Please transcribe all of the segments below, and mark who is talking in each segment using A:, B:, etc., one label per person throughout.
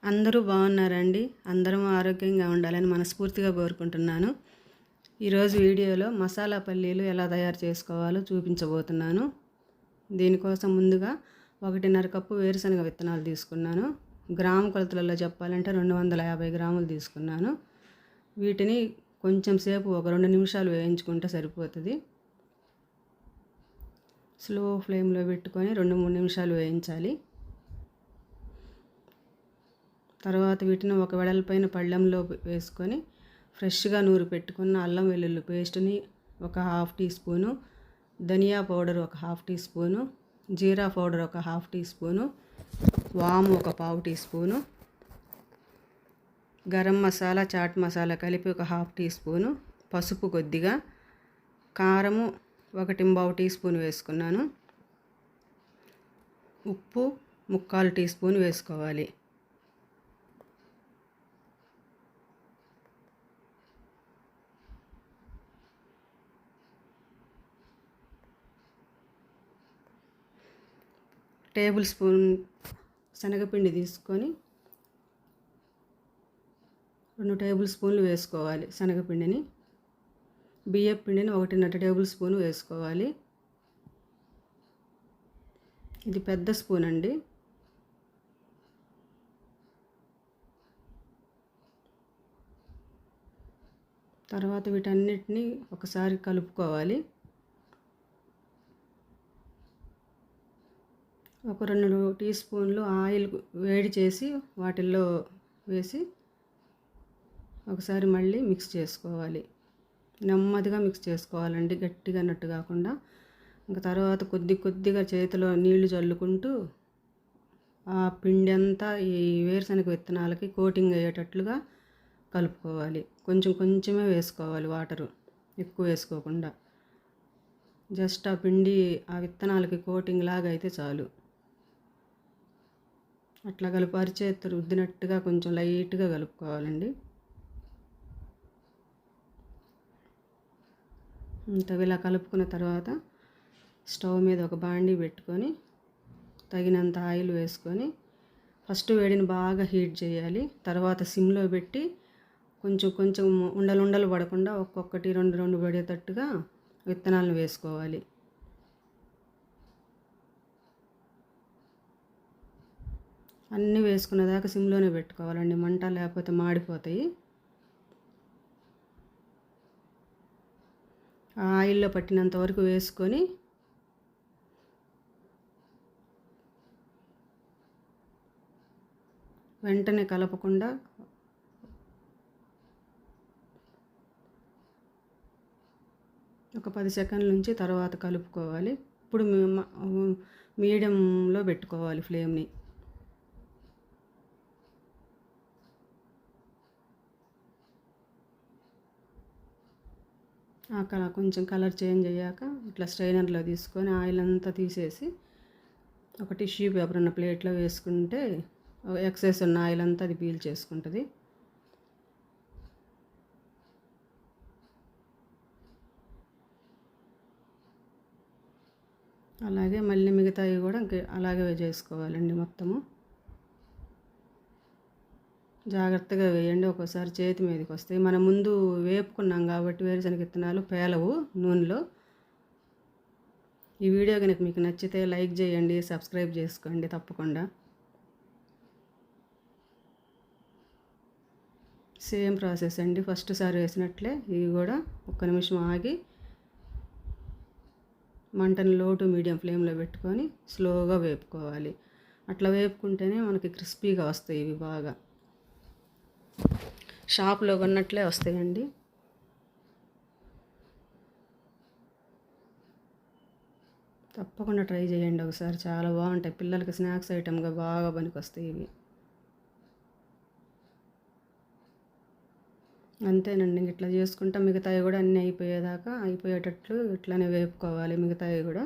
A: అందరూ బాగున్నారండి. అందరం ఆరోగ్యంగా ఉండాలని మనస్ఫూర్తిగా కోరుకుంటున్నాను. ఈరోజు వీడియోలో మసాలా పల్లీలు ఎలా తయారు చేసుకోవాలో చూపించబోతున్నాను. దీనికోసం ముందుగా 1.5 కప్పు వేరుశనగ విత్తనాలు తీసుకున్నాను. గ్రాము కొలతలలో చెప్పాలంటే 250 గ్రాములు తీసుకున్నాను. వీటిని కొంచెం సేపు ఒక 2 నిమిషాలు వేయించుకుంటే సరిపోతుంది. స్లో ఫ్లేమ్లో పెట్టుకొని 2-3 నిమిషాలు వేయించాలి. తర్వాత వీటిని ఒక వెడల్పైన పళ్ళెంలో వేసుకొని ఫ్రెష్గా నూరు పెట్టుకున్న అల్లం వెల్లుల్లి పేస్ట్ని ఒక 1/2 టీ స్పూను, ధనియా పౌడర్ ఒక 1/2 టీ స్పూను, జీరా పౌడర్ ఒక 1/2 టీ స్పూను, వాము ఒక 1/4 టీ స్పూను, గరం మసాలా చాట్ మసాలా కలిపి ఒక 1/2 టీ స్పూను, పసుపు కొద్దిగా, కారము 1/4 టీ స్పూన్ వేసుకున్నాను, ఉప్పు 3/4 టీ స్పూన్ వేసుకోవాలి. టేబుల్ స్పూన్ శనగపిండి తీసుకొని 2 టేబుల్ స్పూన్లు వేసుకోవాలి. శనగపిండిని, బియ్యం పిండిని 1.5 టేబుల్ స్పూన్ వేసుకోవాలి. ఇది పెద్ద స్పూన్ అండి. తర్వాత వీటన్నిటిని ఒకసారి కలుపుకోవాలి. ఒక 2 టీ స్పూన్లు ఆయిల్ వేడి చేసి వాటిల్లో వేసి ఒకసారి మళ్ళీ మిక్స్ చేసుకోవాలి. నెమ్మదిగా మిక్స్ చేసుకోవాలండి, గట్టిగా అన్నట్టు కాకుండా. ఇంకా తర్వాత కొద్దిగా చేతిలో నీళ్లు చల్లుకుంటూ ఆ పిండి అంతా ఈ వేరుశనగ విత్తనాలకి కోటింగ్ అయ్యేటట్లుగా కలుపుకోవాలి. కొంచెమే వేసుకోవాలి వాటరు, ఎక్కువ వేసుకోకుండా. జస్ట్ ఆ పిండి ఆ విత్తనాలకి కోటింగ్ లాగా అయితే చాలు. అట్లా అరిచేత్తో రుద్దినట్టుగా కొంచెం లైట్గా కలుపుకోవాలండి. ఇంత ఇలా కలుపుకున్న తర్వాత స్టవ్ మీద ఒక బాండీ పెట్టుకొని తగినంత ఆయిల్ వేసుకొని ఫస్ట్ వేడిని బాగా హీట్ చేయాలి. తర్వాత సిమ్లో పెట్టి కొంచెం ఉండలు పడకుండా ఒక్కొక్కటి 2 పడేటట్టుగా విత్తనాలను వేసుకోవాలి. అన్నీ వేసుకునేదాకా సిమ్లోనే పెట్టుకోవాలండి, మంట లేకపోతే మాడిపోతాయి. ఆయిల్లో పట్టినంత వరకు వేసుకొని వెంటనే కలపకుండా ఒక 10 సెకండ్ల నుంచి తర్వాత కలుపుకోవాలి. ఇప్పుడు మీడియంలో పెట్టుకోవాలి ఫ్లేమ్ని. కొంచెం కలర్ చేంజ్ అయ్యాక ఇట్లా స్ట్రైనర్లో తీసుకొని ఆయిల్ అంతా తీసేసి ఒక టిష్యూ పేపర్ ఉన్న ప్లేట్లో వేసుకుంటే ఎక్సెస్ ఉన్న ఆయిల్ అంతా అది పీల్ చేసుకుంటుంది. అలాగే మళ్ళీ మిగతావి కూడా అలాగే చేసుకోవాలండి. మొత్తము జాగ్రత్తగా వేయండి, ఒక్కోసారి చేతి మీదకి వస్తాయి. మనం ముందు వేపుకున్నాం కాబట్టి వేరుశనగ విత్తనాలు పేలవు నూనెలో. ఈ వీడియో కనుక మీకు నచ్చితే లైక్ చేయండి, సబ్స్క్రైబ్ చేసుకోండి తప్పకుండా. సేమ్ ప్రాసెస్ అండి, ఫస్ట్ సారి వేసినట్లే ఇవి కూడా ఒక్క నిమిషం ఆగి మంటను లో టు మీడియం ఫ్లేమ్లో పెట్టుకొని స్లోగా వేపుకోవాలి. అట్లా వేపుకుంటేనే మనకి క్రిస్పీగా వస్తాయి. ఇవి బాగా షాప్లో కొన్నట్లే వస్తాయండి. తప్పకుండా ట్రై చేయండి ఒకసారి, చాలా బాగుంటాయి. పిల్లలకి స్నాక్స్ ఐటమ్గా బాగా పనికొస్తాయి ఇవి. అంతేనండి, ఇట్లా చేసుకుంటా మిగతాయి కూడా అన్నీ అయిపోయేటట్లు ఇట్లానే వేపుకోవాలి. మిగతాయి కూడా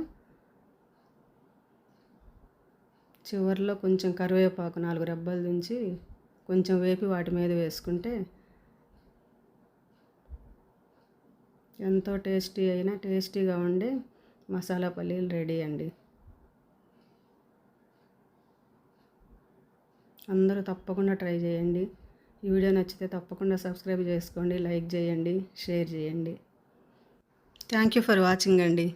A: చివరిలో కొంచెం కరివేపాకు 4 రెబ్బలు దించి కొంచెం వేపి వాటి మీద వేసుకుంటే ఎంతో టేస్టీగా ఉండే మసాలా పల్లీలు రెడీ అండి. అందరూ తప్పకుండా ట్రై చేయండి. ఈ వీడియో నచ్చితే తప్పకుండా సబ్స్క్రైబ్ చేసుకోండి, లైక్ చేయండి, షేర్ చేయండి. థ్యాంక్ యూ ఫర్ వాచింగ్ అండి.